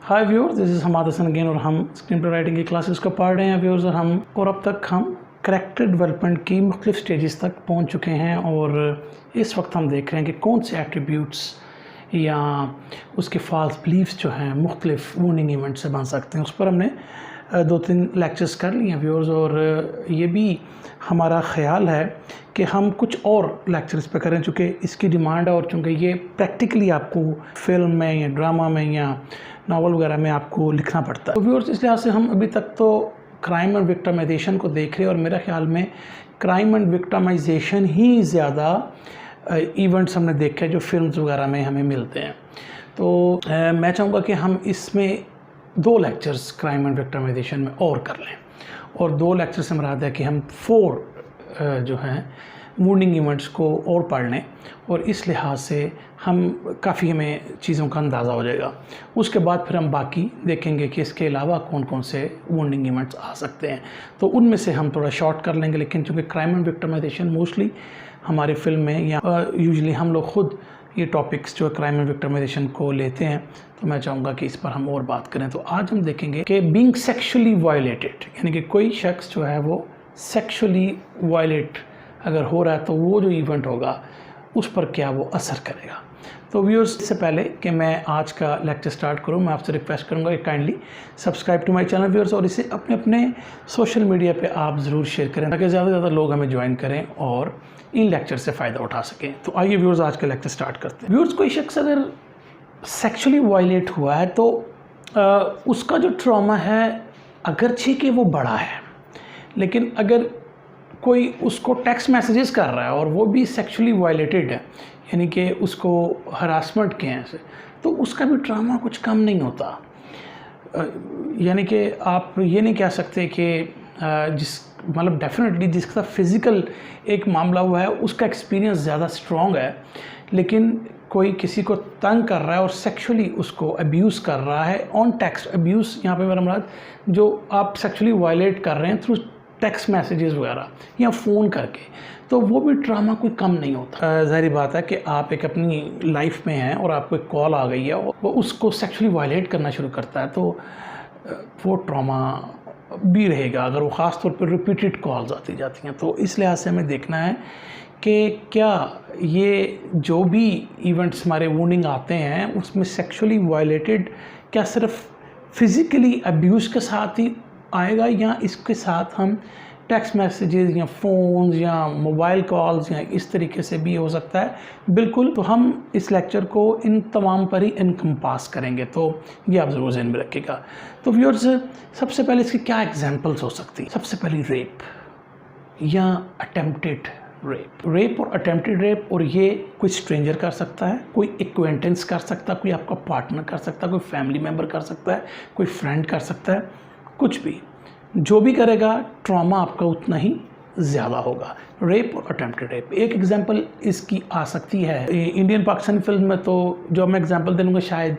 Hi viewers, this is hammadhassan again और हम screen play writing की क्लासेस को पढ़ रहे हैं व्यूअर्स। और अब तक हम करैक्टर डेवलपमेंट की मुख्तलिफ स्टेजेस तक पहुंच चुके हैं और इस वक्त हम देख रहे हैं कि कौन से एट्रीब्यूट्स या उसके फॉल्स बिलीव्स जो हैं मुख्तलिफ वार्निंग इवेंट से बन सकते हैं। उस पर हमने 2-3 लेक्चर्स कर लिए हैं व्यूअर्स और ये भी हमारा ख्याल है कि हम कुछ और लेक्चर्स पे करें, चूँकि इसकी डिमांड है और चूँकि ये प्रैक्टिकली आपको फिल्म में या ड्रामा में या नावल वगैरह में आपको लिखना पड़ता है। तो व्यूअर्स, इस लिहाज से हम अभी तक तो क्राइम एंड विक्टिमाइजेशन को देख रहे हैं और मेरे ख्याल में क्राइम एंड विक्टिमाइजेशन ही ज़्यादा इवेंट्स हमने देखे जो फिल्म्स वगैरह में हमें मिलते हैं। तो मैं चाहूँगा कि हम इसमें 2 लेक्चर्स क्राइम एंड विक्टिमाइजेशन में और कर लें और 2 लेक्चर से मुराद है कि हम 4 जो हैं वार्निंग इवेंट्स को और पढ़ लें और इस लिहाज से हम काफ़ी हमें चीज़ों का अंदाज़ा हो जाएगा। उसके बाद फिर हम बाकी देखेंगे कि इसके अलावा कौन कौन से वार्निंग इवेंट्स आ सकते हैं, तो उनमें से हम थोड़ा शॉर्ट कर लेंगे। लेकिन चूँकि क्राइम एंड विक्टिमाइजेशन मोस्टली हमारे फिल्म में या यूजुअली हम लोग खुद ये टॉपिक्स जो क्राइम एंड विक्टिमाइजेशन को लेते हैं, तो मैं चाहूँगा कि इस पर हम और बात करें। तो आज हम देखेंगे कि बीइंग सेक्सुअली वायलेटेड, यानी कि कोई शख्स जो है वो सेक्सुअली वायलेट अगर हो रहा है तो वो जो इवेंट होगा उस पर क्या वो असर करेगा। तो व्यूअर्स, इससे पहले कि मैं आज का लेक्चर स्टार्ट करूं, मैं आपसे रिक्वेस्ट करूंगा कि kindly subscribe to my channel viewers और इसे अपने अपने सोशल मीडिया पे आप ज़रूर शेयर करें ताकि ज़्यादा से ज़्यादा लोग हमें ज्वाइन करें और इन लेक्चर से फ़ायदा उठा सकें। तो आइए व्यूअर्स, आज का लेक्चर स्टार्ट करते हैं। व्यूअर्स, कोई शख्स अगर सेक्शुअली वायलेट हुआ है तो उसका जो ट्रॉमा है अगरचे कि वो बड़ा है, लेकिन अगर कोई उसको टेक्स्ट मैसेजेस कर रहा है और वो भी सेक्सुअली वायलेटेड है, यानी कि उसको हरासमेंट के हैं से, तो उसका भी ट्रामा कुछ कम नहीं होता। यानी कि आप ये नहीं कह सकते कि जिस मतलब डेफिनेटली जिसके साथ फिज़िकल एक मामला हुआ है उसका एक्सपीरियंस ज़्यादा स्ट्रॉन्ग है, लेकिन कोई किसी को तंग कर रहा है और सेक्सुअली उसको अब्यूज़ कर रहा है ऑन टेक्स्ट अब्यूज़, यहाँ पे मेरा मतलब जो आप सेक्सुअली वायलेट कर रहे हैं थ्रू टेक्स्ट मैसेजेस वगैरह या फ़ोन करके, तो वो भी ड्रामा कोई कम नहीं होता। ज़ाहिर बात है कि आप एक अपनी लाइफ में हैं और आपको एक कॉल आ गई है और वो उसको सेक्सुअली वायलेट करना शुरू करता है, तो वो ट्रॉमा भी रहेगा अगर वो ख़ास तौर पर रिपीटेड कॉल्स आती जाती हैं। तो इस लिहाज से हमें देखना है कि क्या ये जो भी इवेंट्स हमारे वार्निंग आते हैं उसमें सेक्सुअली वायलेटेड क्या सिर्फ फिज़िकली अब्यूज़ के साथ ही आएगा या इसके साथ हम टेक्स्ट मैसेजेस या फ़ोन्स या मोबाइल कॉल्स या इस तरीके से भी हो सकता है। बिल्कुल, तो हम इस लेक्चर को इन तमाम पर ही इनकम्पास करेंगे, तो ये आप ज़रूर ज़हन में रखिएगा। तो व्यूअर्स, सबसे पहले इसकी क्या एग्जांपल्स हो सकती हैं? सबसे पहले रेप या अटेम्प्टेड रेप और अटेम्प्टेड रेप, और ये कोई स्ट्रेंजर कर सकता है, कोई एक्वेंटेंस कर सकता है, कोई आपका पार्टनर कर सकता है, कोई फैमिली मेम्बर कर सकता है, कोई फ्रेंड कर सकता है, कुछ भी जो भी करेगा ट्रॉमा आपका उतना ही ज़्यादा होगा। रेप और अटेम्प्टेड रेप एक एग्जांपल इसकी आ सकती है। इंडियन पाकिस्तानी फिल्म में तो जो मैं एग्जांपल दे लूँगा शायद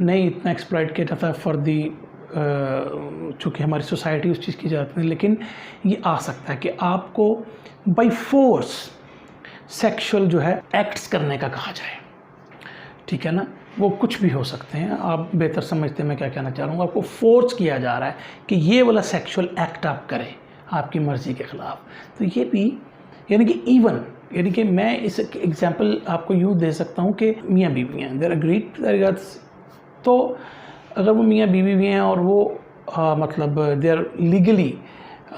नहीं इतना एक्सप्लॉइट किया जाता फॉर दी, चूँकि हमारी सोसाइटी उस चीज़ की ज़रूरत नहीं, लेकिन ये आ सकता है कि आपको बाई फोर्स सेक्शुअल जो है एक्ट्स करने का कहा जाए, ठीक है ना। वो कुछ भी हो सकते हैं, आप बेहतर समझते हैं मैं क्या कहना चाह रहा हूँ। आपको फोर्स किया जा रहा है कि ये वाला सेक्सुअल एक्ट आप करें आपकी मर्ज़ी के ख़िलाफ़, तो ये भी यानी कि इवन, यानी कि मैं इस एग्जांपल आपको यूँ दे सकता हूँ कि मियाँ बीवी हैं, देयर एग्रीड, तो अगर वो मियाँ बीवी भी हैं और वो मतलब दे आर लीगली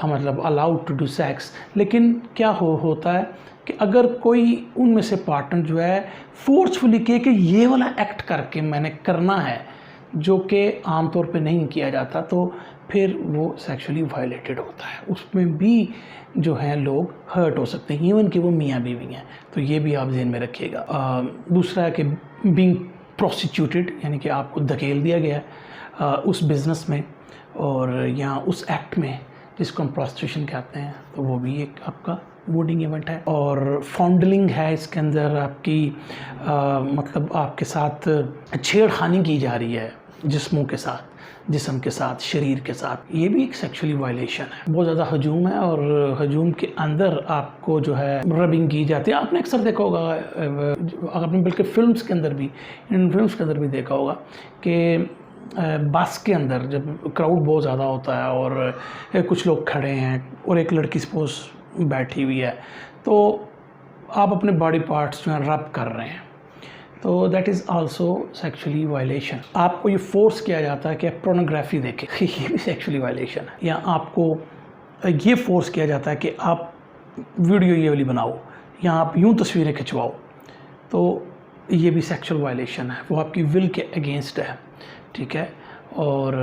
मतलब अलाउड टू डू सेक्स, लेकिन क्या होता है कि अगर कोई उनमें से पार्टनर जो है फोर्सफुली कहे कि ये वाला एक्ट करके मैंने करना है जो कि आमतौर पे नहीं किया जाता, तो फिर वो सेक्सुअली वायलेटेड होता है। उसमें भी जो है लोग हर्ट हो सकते हैं, इवन कि वो मियाँ बीवी हैं, तो ये भी आप ज़हन में रखिएगा। दूसरा है कि बीइंग प्रोस्टिट्यूटेड, यानी कि आपको धकेल दिया गया उस बिज़नेस में और या उस एक्ट में जिसको हम प्रोस्टिट्यूशन कहते हैं, तो वो भी एक आपका वार्निंग इवेंट है। और फॉन्डलिंग है, इसके अंदर आपकी मतलब आपके साथ छेड़खानी की जा रही है जिस्मों के साथ, जिस्म के साथ, शरीर के साथ, ये भी एक सेक्सुअली वायलेशन है। बहुत ज़्यादा हजूम है और हजूम के अंदर आपको जो है रबिंग की जाती है। आपने अक्सर देखा होगा, आपने बल्कि फिल्म्स के अंदर भी, इन फिल्म्स के अंदर भी देखा होगा कि बस के अंदर जब क्राउड बहुत ज़्यादा होता है और कुछ लोग खड़े हैं और एक लड़की सपोज बैठी हुई है, तो आप अपने बॉडी पार्ट्स जो हैं रब कर रहे हैं, तो that is also sexually violation. आपको ये फोर्स किया जाता है कि आप पोर्नोग्राफी देखें, ये भी सेक्सुअली वायलेशन है। या आपको ये फोर्स किया जाता है कि आप वीडियो ये वाली बनाओ या आप यूँ तस्वीरें खिंचवाओ, तो ये भी सेक्सुअल वायलेशन है, वो आपकी विल के अगेंस्ट है, ठीक है। और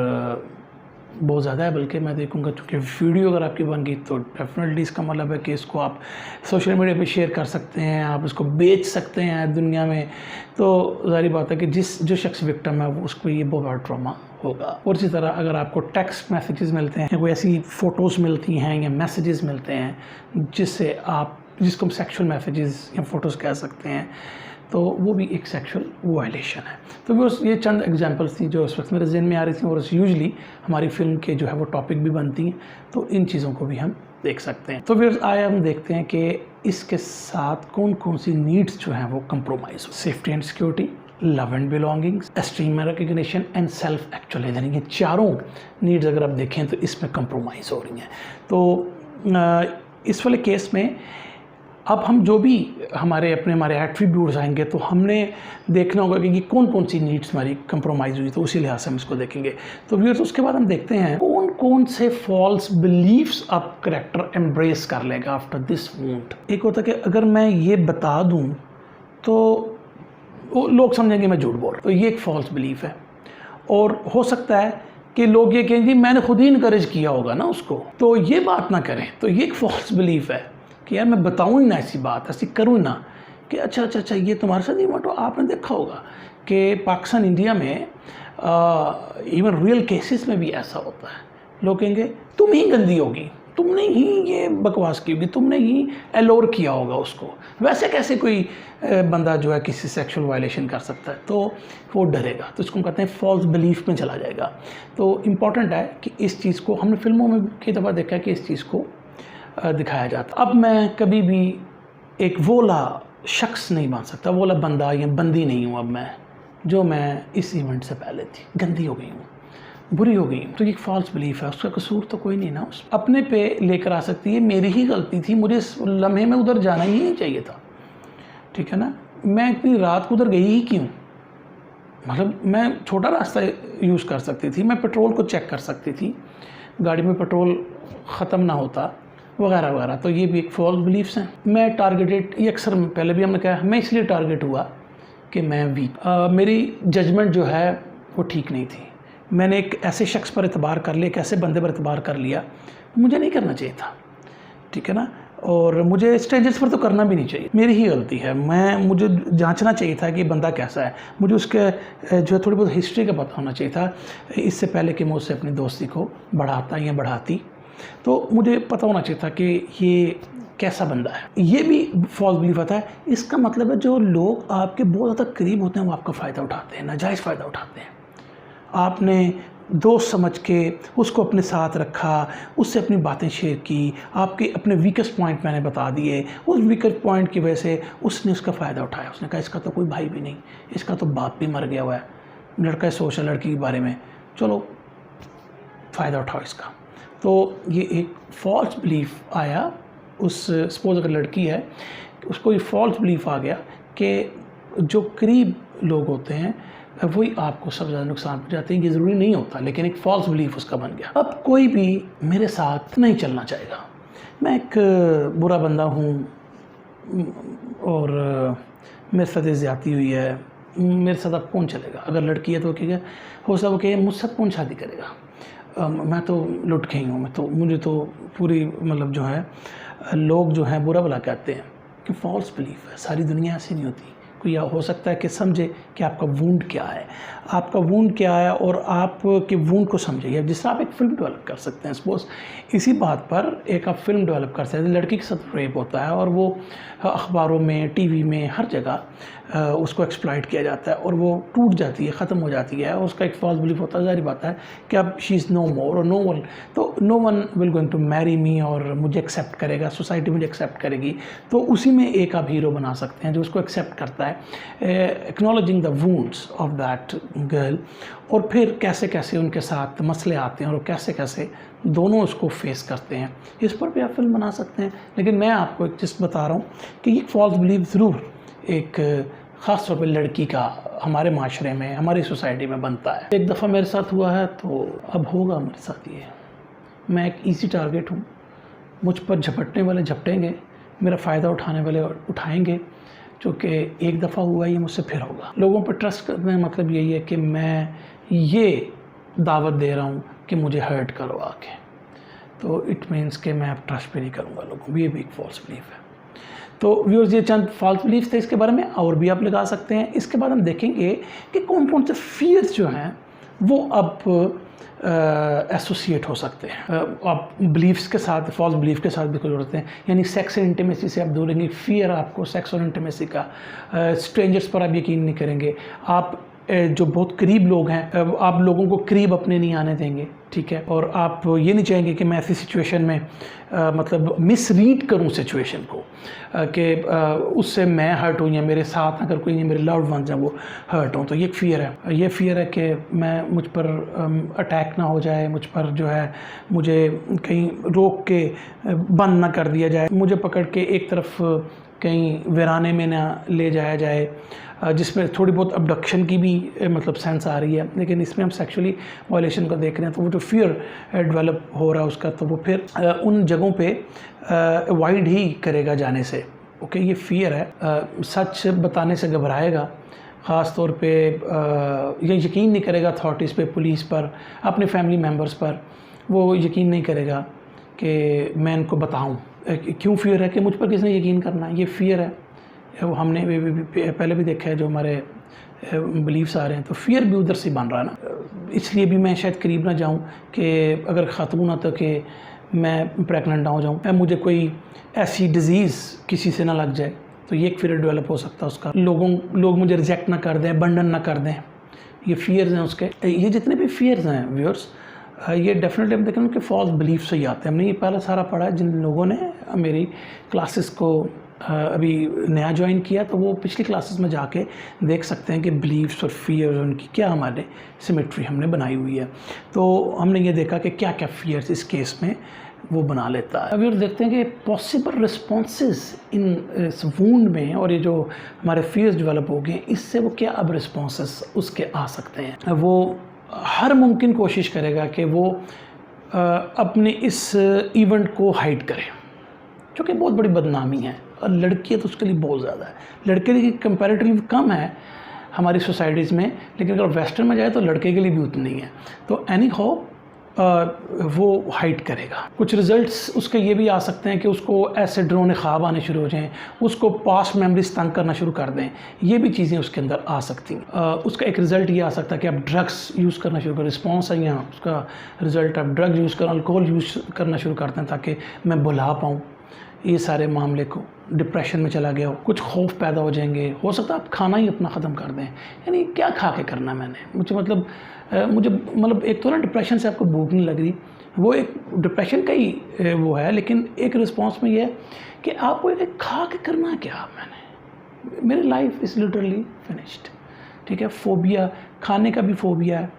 बहुत ज़्यादा है, बल्कि मैं देखूंगा क्योंकि वीडियो अगर आपकी बन गई तो डेफिनेटली इसका मतलब है कि इसको आप सोशल मीडिया पे शेयर कर सकते हैं, आप इसको बेच सकते हैं दुनिया में। तो ज़ाहिर बात है कि जो शख्स विक्टिम है उसको ये बहुत बड़ा ट्रॉमा होगा। और इसी तरह अगर आपको टेक्स्ट मैसेजेस मिलते हैं, कोई ऐसी फ़ोटोज़ मिलती हैं या मैसेजेस मिलते हैं जिसको हम सेक्शुअल मैसेजेस या फ़ोटोज़ कह सकते हैं, तो वो भी एक सेक्सुअल वायलेशन है। तो वो ये चंद एग्जांपल्स थी जो इस वक्त मेरे ज़हन में आ रही थी, और यूजुअली हमारी फ़िल्म के जो है वो टॉपिक भी बनती हैं, तो इन चीज़ों को भी हम देख सकते हैं। तो फिर आए हम देखते हैं कि इसके साथ कौन कौन सी नीड्स जो हैं वो कंप्रोमाइज़ हो। Safety and security, love and belongings, esteem and recognition and self actualisation, ये चारों नीड्स अगर आप देखें तो इसमें कंप्रोमाइज़ हो रही हैं। तो इस वाले केस में अब हम जो भी हमारे एट्रीब्यूट्स आएंगे तो हमने देखना होगा कि कौन कौन सी नीड्स हमारी कंप्रोमाइज़ हुई, तो उसी लिहाज से हम इसको देखेंगे। तो व्यूअर्स, उसके बाद हम देखते हैं कौन कौन से फॉल्स बिलीफ्स अब करेक्टर एम्ब्रेस कर लेगा आफ्टर दिस वुंड। एक होता है कि अगर मैं ये बता दूं तो लोग समझेंगे मैं झूठ बोल रहा हूं, तो ये एक फॉल्स बिलीफ है। और हो सकता है कि लोग ये कहेंगे मैंने खुद ही इनकरेज किया होगा ना उसको, तो ये बात ना करें, तो ये एक फॉल्स बिलीफ है कि यार मैं बताऊँ ही ना ऐसी बात, ऐसी करूँ ना कि अच्छा ये तुम्हारे साथ ही मटो। आपने देखा होगा कि पाकिस्तान इंडिया में इवन रियल केसेस में भी ऐसा होता है। लोग कहेंगे तुम ही गंदी होगी, तुमने ही ये बकवास की होगी, तुमने ही एलोर किया होगा उसको, वैसे कैसे कोई बंदा जो है किसी सेक्सुअल वायलेशन कर सकता है, तो वो डरेगा। तो इसको कहते हैं फॉल्स बिलीफ में चला जाएगा। तो इम्पॉर्टेंट है कि इस चीज़ को हमने फिल्मों में कई दफ़ा देखा है कि इस चीज़ को दिखाया जाता। अब मैं कभी भी एक वोला शख्स नहीं बन सकता, वोला बंदा या बंदी नहीं हूँ अब मैं, जो मैं इस इवेंट से पहले थी। गंदी हो गई हूँ, बुरी हो गई हूँ, तो ये एक फॉल्स बिलीफ है। उसका कसूर तो कोई नहीं ना, उस अपने पे लेकर आ सकती है, मेरी ही गलती थी, मुझे इस लम्हे में उधर जाना ही नहीं चाहिए था, ठीक है ना। मैं इतनी रात को उधर गई ही क्यों? मतलब मैं छोटा रास्ता यूज़ कर सकती थी, मैं पेट्रोल को चेक कर सकती थी, गाड़ी में पेट्रोल ख़त्म ना होता वगैरह वगैरह। तो ये भी एक फॉल्स बिलीफ्स हैं। मैं टारगेटेड, ये अक्सर पहले भी हमने कहा, मैं इसलिए टारगेट हुआ कि मैं वीक, मेरी जजमेंट जो है वो ठीक नहीं थी। मैंने एक ऐसे शख्स पर एतबार कर लिया, एक ऐसे बंदे पर एतबार कर लिया, मुझे नहीं करना चाहिए था, ठीक है ना। और मुझे स्ट्रेंजर्स पर तो करना भी नहीं चाहिए, मेरी ही गलती है। मुझे जांचना चाहिए था कि बंदा कैसा है, मुझे उसके जो है थोड़ी बहुत हिस्ट्री का पता होना चाहिए था इससे पहले कि मैं उससे अपनी दोस्ती को बढ़ाता या बढ़ाती। तो मुझे पता होना चाहिए था कि ये कैसा बंदा है। ये भी फॉल्स बिलीफ आता है। इसका मतलब है जो लोग आपके बहुत ज़्यादा करीब होते हैं वो आपका फ़ायदा उठाते हैं, नाजायज़ फ़ायदा उठाते हैं। आपने दोस्त समझ के उसको अपने साथ रखा, उससे अपनी बातें शेयर की, आपके अपने वीकेस्ट पॉइंट मैंने बता दिए, उस वीकेस्ट पॉइंट की वजह से उसने उसका फ़ायदा उठाया। उसने कहा इसका तो कोई भाई भी नहीं, इसका तो बाप भी मर गया हुआ है, लड़का सोच रहा लड़की के बारे में, चलो फ़ायदा उठाओ इसका। तो ये एक फॉल्स बिलीफ आया उस, सपोज अगर लड़की है, उसको ये फॉल्स बिलीफ आ गया कि जो करीब लोग होते हैं वही आपको सबसे ज़्यादा नुकसान पहुंचाते हैं। ये ज़रूरी नहीं होता, लेकिन एक फॉल्स बिलीफ उसका बन गया। अब कोई भी मेरे साथ नहीं चलना चाहेगा, मैं एक बुरा बंदा हूँ और मेरे साथ ज़्यादती हुई है, मेरे साथ अब कौन चलेगा। अगर लड़की है तो क्या हो सकता है मुझसे कौन शादी करेगा, मैं तो लुट गई हूँ, मुझे तो पूरी मतलब जो है लोग जो हैं बुरा भला कहते हैं कि फॉल्स बिलीफ है। सारी दुनिया ऐसी नहीं होती। कोई हो सकता है कि समझे कि आपका वुंड क्या है, आपका वुंड क्या है, और आपके वुंड को समझिए। जिस तरह आप एक फ़िल्म डेवलप कर सकते हैं, सपोज इसी बात पर एक आप फिल्म डेवलप कर सकते हैं। लड़की के साथ रेप होता है और वो अखबारों में, टीवी में, हर जगह उसको एक्सप्लॉइट किया जाता है और वो टूट जाती है, ख़त्म हो जाती है। उसका एक फॉल्स बिलीफ होता है, ज़ाहिर बात है कि अब शी इज़ नो मोर और नो वन, तो no one will going to marry me, और मुझे एक्सेप्ट करेगा, सोसाइटी मुझे एक्सेप्ट करेगी। तो उसी में एक आप हीरो बना सकते हैं जो उसको एक्सेप्ट करता है, acknowledging the wounds of that girl, और फिर कैसे कैसे उनके साथ मसले आते हैं और कैसे कैसे दोनों उसको फेस करते हैं। इस पर भी आप फिल्म बना सकते हैं। लेकिन मैं आपको एक चीज़ बता रहा हूँ कि ये फॉल्स बिलीफ ज़रूर एक ख़ास तौर पे लड़की का हमारे माशरे में, हमारी सोसाइटी में बनता है। एक दफ़ा मेरे साथ हुआ है तो अब होगा मेरे साथ ये। मैं एक ईजी टारगेट हूँ, मुझ पर झपटने वाले झपटेंगे, मेरा फ़ायदा उठाने वाले उठाएंगे। चूँकि एक दफ़ा हुआ ये मुझसे फिर होगा। लोगों पर ट्रस्ट करने का मतलब यही है कि मैं ये दावत दे रहा हूँ कि मुझे हर्ट करो आके, तो इट मीन्स कि मैं अब ट्रस्ट पे नहीं करूँगा लोगों को। ये भी एक फॉल्स बिलीफ है। तो व्यूअर्स, ये चंद फॉल्स बिलीफ थे, इसके बारे में और भी आप लगा सकते हैं। इसके बाद हम देखेंगे कि कौन कौन से फियर्स जो हैं वो अब एसोसिएट हो सकते हैं आप बिलीफ्स के साथ, फॉल्स बिलीफ के साथ भी कुछ होते हैं। यानी सेक्स एंड इंटीमेसी से आप दूर रहेंगे, फियर आपको सेक्स और इंटीमेसी का, स्ट्रेंजर्स पर आप यकीन नहीं करेंगे, आप जो बहुत करीब लोग हैं आप लोगों को करीब अपने नहीं आने देंगे, ठीक है। और आप ये नहीं चाहेंगे कि मैं ऐसी सिचुएशन में मतलब मिसरीड करूं सिचुएशन को, कि उससे मैं हर्ट हूँ या मेरे साथ अगर कोई मेरे लव्ड वंस हैं वो हर्ट हों। तो ये एक फ़ियर है। ये फ़ियर है कि मैं मुझ पर अटैक ना हो जाए, मुझ पर जो है मुझे कहीं रोक के बंद ना कर दिया जाए, मुझे पकड़ के एक तरफ कहीं वीराने में ना ले जाया जाए, जिसमें थोड़ी बहुत अबडक्शन की भी मतलब सेंस आ रही है। लेकिन इसमें हम सेक्सुअली वायलेशन को देख रहे हैं, तो वो जो फियर डेवलप हो रहा है उसका, तो वो फिर उन जगहों पे अवॉइड ही करेगा जाने से। ओके, ये फियर है। सच बताने से घबराएगा, ख़ास तौर पे ये यकीन नहीं करेगा अथॉरिटीज़ पे, पुलिस पर, अपने फैमिली मेम्बर्स पर। वो यकीन नहीं करेगा कि मैं इनको बताऊँ। क्यों फियर है? कि मुझ पर किसने यकीन करना है, ये फियर है। वो हमने पहले भी देखा है, जो हमारे बिलीव्स आ रहे हैं, तो फियर भी उधर से बन रहा है ना। इसलिए भी मैं शायद करीब ना जाऊं कि अगर ख़ातून आता कि मैं प्रेगनेंट ना हो जाऊं, मुझे कोई ऐसी डिज़ीज़ किसी से ना लग जाए, तो ये एक फियर डेवलप हो सकता है उसका। लोग मुझे रिजेक्ट ना कर दें, अबंडन ना कर दें, ये फियर्स हैं उसके। ये जितने भी फियर्स हैं व्यूअर्स, ये डेफिनेटली हम देखें उनके फॉल्स बिलीफ से ही आते हैं। हमने ये पहले सारा पढ़ा है। जिन लोगों ने मेरी क्लासेस को अभी नया ज्वाइन किया, तो वो पिछली क्लासेस में जाके देख सकते हैं कि बिलीफ्स और फियर्स उनकी क्या हमारे सिमेट्री हमने बनाई हुई है। तो हमने ये देखा कि क्या क्या फियर्स इस केस में वो बना लेता है। अभी और देखते हैं कि पॉसिबल रिस्पॉन्सेज इन इस वूंड में, और ये जो हमारे फियर्स डेवलप हो गए, इससे वो क्या अब रिस्पॉन्सेज उसके आ सकते हैं। वो हर मुमकिन कोशिश करेगा कि वो अपने इस इवेंट को हाइड करे, जो कि बहुत बड़ी बदनामी है। और लड़की है तो उसके लिए बहुत ज़्यादा है। लड़के की कंपैरेटिवली कम है हमारी सोसाइटीज़ में, लेकिन अगर वेस्टर्न में जाए तो लड़के के लिए भी उतनी है। तो एनी हाउ वो हाइड करेगा। कुछ रिजल्ट्स उसके ये भी आ सकते हैं कि उसको ऐसे डरावने ख्वाब आने शुरू हो जाएं, उसको पास्ट मेमोरीज तंग करना शुरू कर दें। ये भी चीज़ें उसके अंदर आ सकती हैं। उसका एक रिज़ल्ट ये आ सकता है कि आप ड्रग्स यूज़ करना शुरू करें। रिस्पॉन्स है यहाँ उसका रिज़ल्ट, आप ड्रग्स यूज़ करें, अल्कोहल यूज़ करना शुरू करते हैं ताकि मैं भुला पाऊँ ये सारे मामले को। डिप्रेशन में चला गया हो, कुछ खौफ पैदा हो जाएंगे, हो सकता है आप खाना ही अपना ख़त्म कर दें। यानी क्या खा के करना मैंने, मुझे मतलब एक तो ना डिप्रेशन से आपको भूख नहीं लग रही, वो एक डिप्रेशन का ही वो है। लेकिन एक रिस्पॉन्स में ये है कि आपको एक खा के करना क्या मैंने, मेरी लाइफ इज़ लिटरली फिनिश्ड, ठीक है। फोबिया, खाने का भी फोबिया है,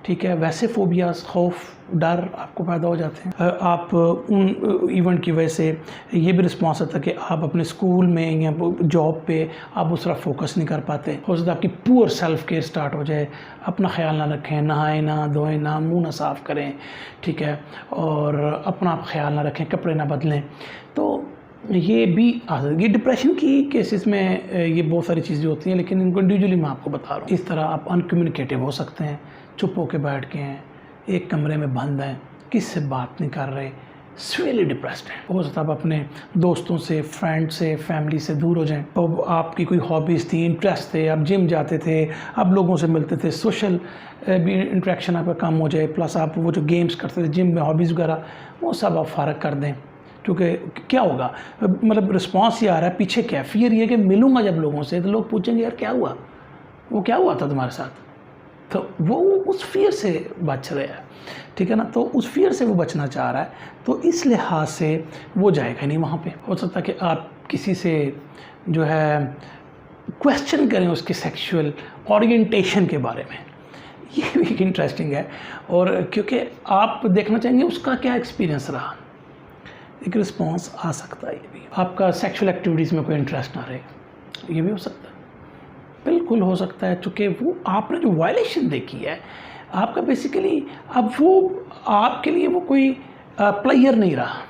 ठीक है। वैसे फोबियाज, खौफ, डर आपको पैदा हो जाते हैं। आप उन इवेंट की वजह से ये भी रिस्पॉन्स आता है कि आप अपने स्कूल में या जॉब पे आप उस तरह फोकस नहीं कर पाते। हो सकता है आपकी पुअर सेल्फ केयर स्टार्ट हो जाए, अपना ख्याल ना रखें, नहाएं ना धोएं ना, मुंह ना साफ़ करें, ठीक है, और अपना आप ख्याल ना रखें, कपड़े ना बदलें। तो ये भी ये डिप्रेशन की केसेस में ये बहुत सारी चीज़ें होती हैं, लेकिन इनको इंडिविजुअली मैं आपको बता रहा हूँ। इस तरह आप अनकम्युनिकेटिव हो सकते हैं, चुप होकर बैठ के हैं, एक कमरे में बंद हैं, किससे बात नहीं कर रहे, सीवियरली डिप्रेस्ड हैं। हो सकता है आप अपने दोस्तों से, फ्रेंड से, फैमिली से दूर हो जाएं। तो आपकी कोई हॉबीज़ थी, इंटरेस्ट थे, आप जिम जाते थे, आप लोगों से मिलते थे, सोशल भी इंटरेक्शन आपका कम हो जाए, प्लस आप वो जो गेम्स करते थे जिम में, हॉबीज़ वगैरह, वो सब आप फ़ारग कर दें। क्योंकि क्या होगा, मतलब रिस्पॉन्स ये आ रहा है, पीछे क्या फियर ये कि मिलूँगा जब लोगों से तो लोग पूछेंगे यार क्या हुआ, वो क्या हुआ था तुम्हारे साथ। तो वो उस फियर से बच रहा है, ठीक है ना। तो उस फियर से वो बचना चाह रहा है, तो इस लिहाज से वो जाएगा नहीं वहाँ पे। हो सकता है कि आप किसी से जो है क्वेश्चन करें उसके सेक्सुअल ओरिएंटेशन के बारे में, ये भी इंटरेस्टिंग है। और क्योंकि आप देखना चाहेंगे उसका क्या एक्सपीरियंस रहा, एक रिस्पॉन्स आ सकता है। ये भी आपका सेक्सुअल एक्टिविटीज़ में कोई इंटरेस्ट ना रहे, ये भी हो सकता है, बिल्कुल हो सकता है। चूँकि वो आपने जो वायलेशन देखी है आपका बेसिकली, अब वो आपके लिए वो कोई प्लेयर नहीं रहा,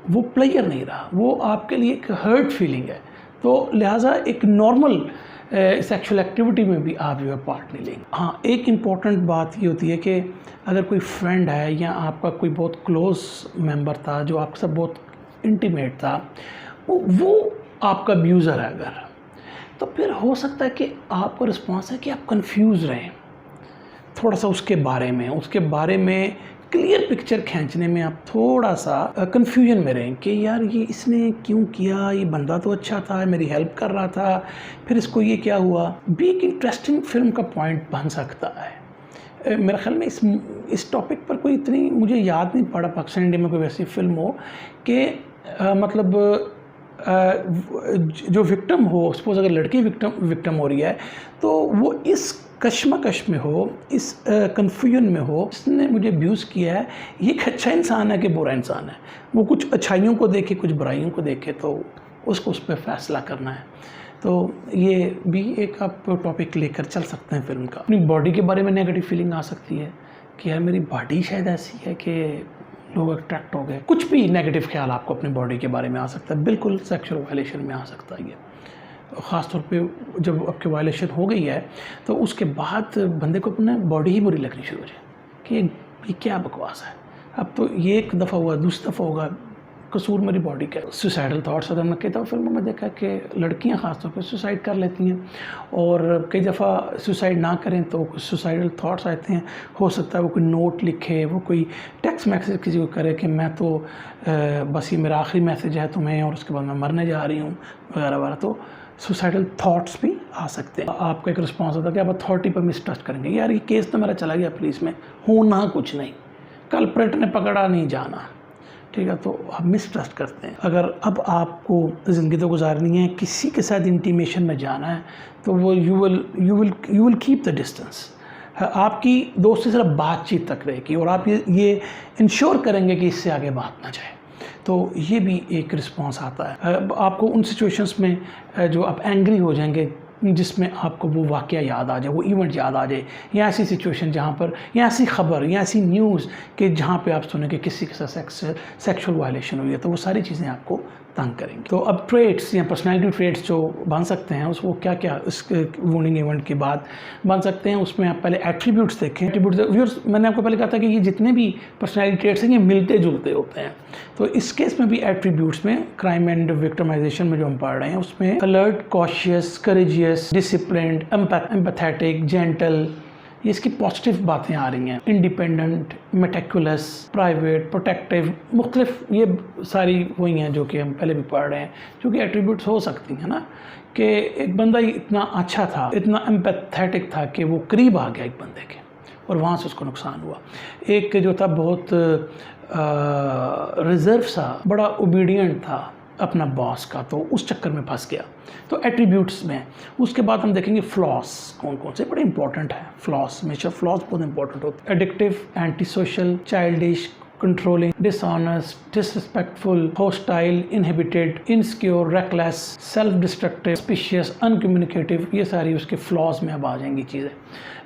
वो प्लेयर नहीं रहा, वो आपके लिए एक हर्ट फीलिंग है। तो लिहाजा एक नॉर्मल सेक्सुअल एक्टिविटी में भी आप जो है पार्ट नहीं लेंगे। हाँ, एक इम्पॉर्टेंट बात ये होती है कि अगर कोई फ्रेंड है या आपका कोई बहुत क्लोज मेंबर था जो आपके साथ बहुत इंटीमेट था, वो आपका अब्यूज़र है अगर, तो फिर हो सकता है कि आपका रिस्पॉन्स है कि आप कंफ्यूज रहें थोड़ा सा उसके बारे में क्लियर पिक्चर खींचने में आप थोड़ा सा कन्फ्यूजन में रहें कि यार ये इसने क्यों किया, ये बंदा तो अच्छा था, मेरी हेल्प कर रहा था, फिर इसको ये क्या हुआ। भी एक इंटरेस्टिंग फिल्म का पॉइंट बन सकता है। मेरे ख्याल में इस टॉपिक पर कोई इतनी मुझे याद नहीं पड़ा पाकिस्तान इंडिया में कोई वैसी फिल्म हो कि मतलब जो विक्टिम हो, सपोज अगर लड़की विक्टिम हो रही है तो वो इस कश्मकश में हो, इस कन्फ्यूजन में हो, इसने मुझे अब्यूज़ किया है, ये एक अच्छा इंसान है कि बुरा इंसान है। वो कुछ अच्छाइयों को देखे, कुछ बुराइयों को देखे, तो उसको उस पर फैसला करना है। तो ये भी एक आप टॉपिक लेकर चल सकते हैं फिल्म का। अपनी बॉडी के बारे में नेगेटिव फीलिंग आ सकती है कि यार मेरी बॉडी शायद ऐसी है कि लोग अट्रैक्ट हो गए। कुछ भी नेगेटिव ख्याल आपको अपनी बॉडी के बारे में आ सकता है, बिल्कुल सेक्सुअल वायलेशन में आ सकता है ये। ख़ास तौर पे जब आपकी वायलेशन हो गई है तो उसके बाद बंदे को अपना बॉडी ही बुरी लगनी शुरू हो जाए कि ये क्या बकवास है। अब तो ये एक दफ़ा हुआ, दूसरी दफ़ा होगा, कसूर मेरी बॉडी का। सुसाइडल थाट्स अगर मैं कहता हूँ, फिल्मों में देखा कि लड़कियां ख़ास तौर पे सुसाइड कर लेती हैं, और कई दफ़ा सुसाइड ना करें तो सुसाइडल थाट्स आते हैं। हो सकता है वो कोई नोट लिखे, वो कोई टेक्स्ट मैसेज किसी को करे कि मैं तो बस ये मेरा आखिरी मैसेज है तुम्हें और उसके बाद मैं मरने जा रही हूँ वगैरह वगैरह। तो सुसाइडल थाट्स भी आ सकते हैं। आपका एक रिस्पॉन्स होता है कि आप अथॉरिटी पर मिसट्रस्ट करेंगे, यार ये केस तो मेरा चला गया पुलिस में, होना कुछ नहीं, कल्प्रेट ने पकड़ा नहीं जाना, ठीक है, तो आप मिसट्रस्ट करते हैं। अगर अब आपको ज़िंदगी तो गुजारनी है, किसी के साथ इंटीमेशन में जाना है, तो वो you will keep the distance. आपकी दोस्त से सिर्फ बातचीत तक रहेगी और आप ये इंश्योर करेंगे कि इससे आगे बात ना जाए। तो ये भी एक रिस्पॉन्स आता है। आपको उन सिचुएशंस में जो आप एंग्री हो जाएंगे जिसमें आपको वो वाक़या याद आ जाए, वो इवेंट याद आ जाए, या ऐसी सिचुएशन जहाँ पर, या ऐसी खबर या ऐसी न्यूज़ कि जहाँ पे आप सुने कि किसी के साथ सेक्सुअल वायलेशन हुई है, तो वो सारी चीज़ें आपको तंग करेंगे। तो अब ट्रेट्स या पर्सनैलिटी ट्रेट्स जो बन सकते हैं, उसको क्या क्या इस वॉर्निंग इवेंट के बाद बन सकते हैं, उसमें आप पहले एट्रीब्यूट्स देखें। एट्रीब्यूट्स मैंने आपको पहले कहा था कि ये जितने भी पर्सनैलिटी ट्रेट्स हैं ये मिलते जुलते होते हैं। तो इस केस में भी एट्रीब्यूट्स में क्राइम एंड विक्टिमाइजेशन में जो हम पढ़ रहे हैं उसमें alert, cautious, courageous, disciplined, empathetic, gentle, ये इसकी पॉजिटिव बातें आ रही हैं। इंडिपेंडेंट, मेटिकुलस, प्राइवेट, प्रोटेक्टिव, मुख्तलिफ ये सारी वही हैं जो कि हम पहले भी पढ़ रहे हैं, जो कि एट्रीब्यूट्स हो सकती हैं ना, कि एक बंदा इतना अच्छा था, इतना एम्पैथेटिक था कि वो करीब आ गया एक बंदे के और वहाँ से उसको नुकसान हुआ। एक जो था बहुत रिजर्व सा, बड़ा ओबीडियंट था अपना बॉस का, तो उस चक्कर में फंस गया। तो एट्रीब्यूट्स में उसके बाद हम देखेंगे फ्लॉस कौन कौन से बड़े इंपॉर्टेंट हैं। फ्लॉस हमेशा फ्लॉस बहुत इंपॉर्टेंट होते हैं। Addictive, anti social, childish, controlling, dishonest, disrespectful, hostile, inhibited, insecure, reckless, self destructive, suspicious, uncommunicative, ये सारी उसके फ्लॉज में अब आ जाएंगी चीज़ें।